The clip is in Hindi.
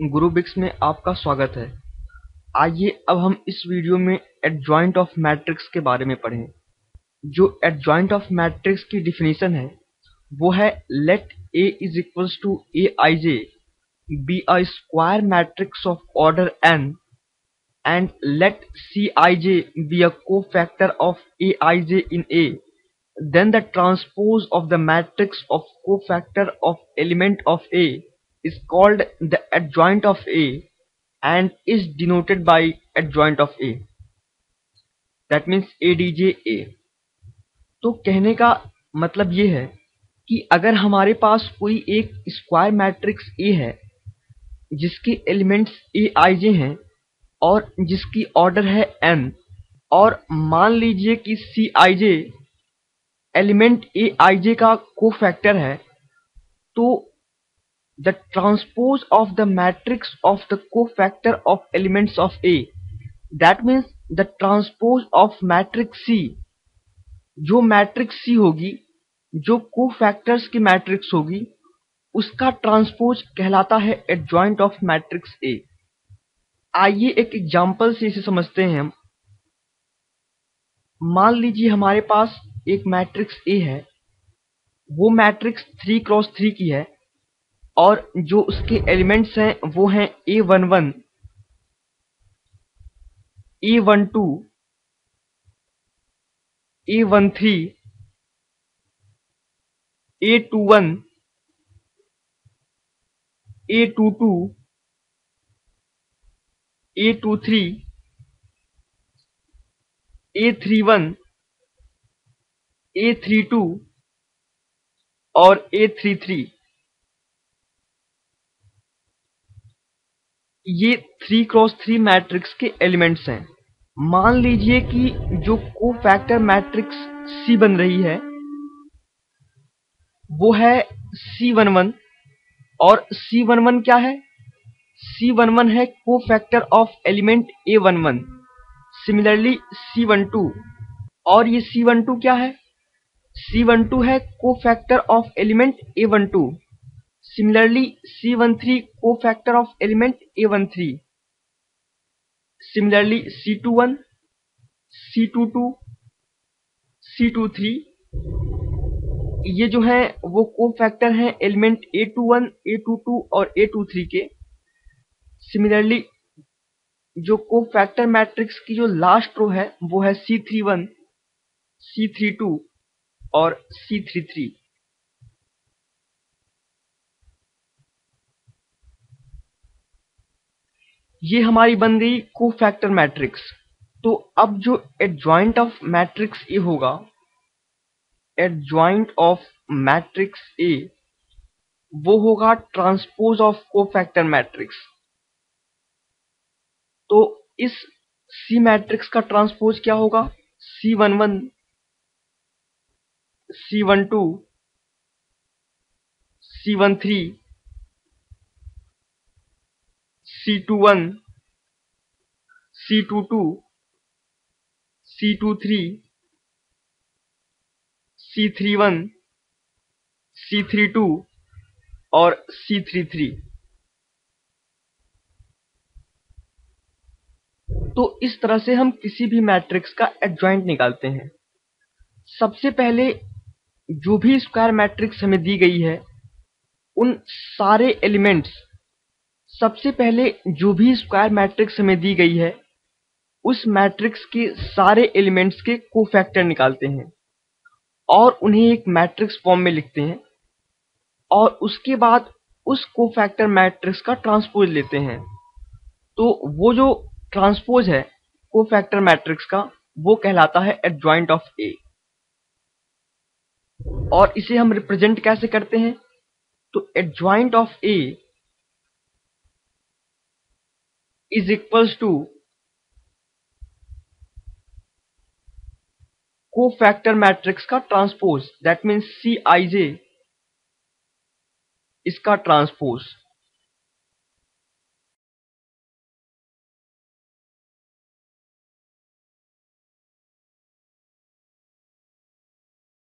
गुरुबिक्स में आपका स्वागत है। आइए अब हम इस वीडियो में एडजॉइंट ऑफ मैट्रिक्स के बारे में पढ़ें। जो एडजॉइंट ऑफ मैट्रिक्स की डिफिनीशन है वो है let A is equals to Aij be a square matrix of order n and let Cij be a cofactor of Aij in A, then the transpose of the matrix of cofactor of element of A is called the adjoint of A and is denoted by adjoint of A. That means ADJ A. तो कहने का मतलब ये है कि अगर हमारे पास कोई एक स्क्वायर मैट्रिक्स A है जिसके एलिमेंट्स Aij हैं और जिसकी ऑर्डर है n, और मान लीजिए कि Cij एलिमेंट Aij का कोफैक्टर है, तो the transpose of the matrix of the cofactor of elements of A, that means the transpose of matrix C, जो मैट्रिक्स C होगी, जो कोफैक्टर्स की मैट्रिक्स होगी, उसका ट्रांसपोज कहलाता है एडजॉइंट ऑफ मैट्रिक्स A। आइए एक एग्जांपल से इसे समझते हैं हम। मान लीजिए हमारे पास एक मैट्रिक्स A है, वो मैट्रिक्स 3 क्रॉस 3 की है और जो उसके एलिमेंट्स हैं वो हैं A11, A12, A13, A21, A22, A23, A31, A32 और A33। ये 3 क्रॉस 3 मैट्रिक्स के एलिमेंट्स हैं। मान लीजिए कि जो कोफैक्टर मैट्रिक्स C बन रही है वो है C11, और C11 क्या है? C11 है cofactor of element A11। Similarly C12, और ये C12 क्या है? C12 है cofactor of element A12। Similarly C13 cofactor of element A13। Similarly C21, C22, C23 ये जो हैं वो कोफैक्टर हैं एलिमेंट A21, A22 और A23 के। सिमिलरली जो कोफैक्टर मैट्रिक्स की जो लास्ट रो है वो है C31, C32 और C33। ये हमारी बन गई कोफैक्टर मैट्रिक्स। तो अब जो एडजॉइंट ऑफ मैट्रिक्स ए होगा, एडजॉइंट ऑफ मैट्रिक्स ए वो होगा ट्रांसपोज ऑफ कोफैक्टर मैट्रिक्स। तो इस सी मैट्रिक्स का ट्रांसपोज क्या होगा? C11, C12, C13, C21, C22, C23, C31, C32 और C33। तो इस तरह से हम किसी भी मैट्रिक्स का एडजॉइंट निकालते हैं। सबसे पहले जो भी स्क्वायर मैट्रिक्स हमें दी गई है उन सारे एलिमेंट्स, सबसे पहले जो भी स्क्वायर मैट्रिक्स हमें दी गई है उस मैट्रिक्स के सारे एलिमेंट्स के कोफैक्टर निकालते हैं और उन्हें एक मैट्रिक्स फॉर्म में लिखते हैं, और उसके बाद उस कोफैक्टर मैट्रिक्स का ट्रांसपोज लेते हैं। तो वो जो ट्रांसपोज है कोफैक्टर मैट्रिक्स का वो कहलाता है एडजॉइंट ऑफ ए। और इसे हम रिप्रेजेंट कैसे करते हैं? तो adjoint of A is equals to cofactor matrix का ट्रांसपोज, दैट मीन्स Cij इसका ट्रांसपोज।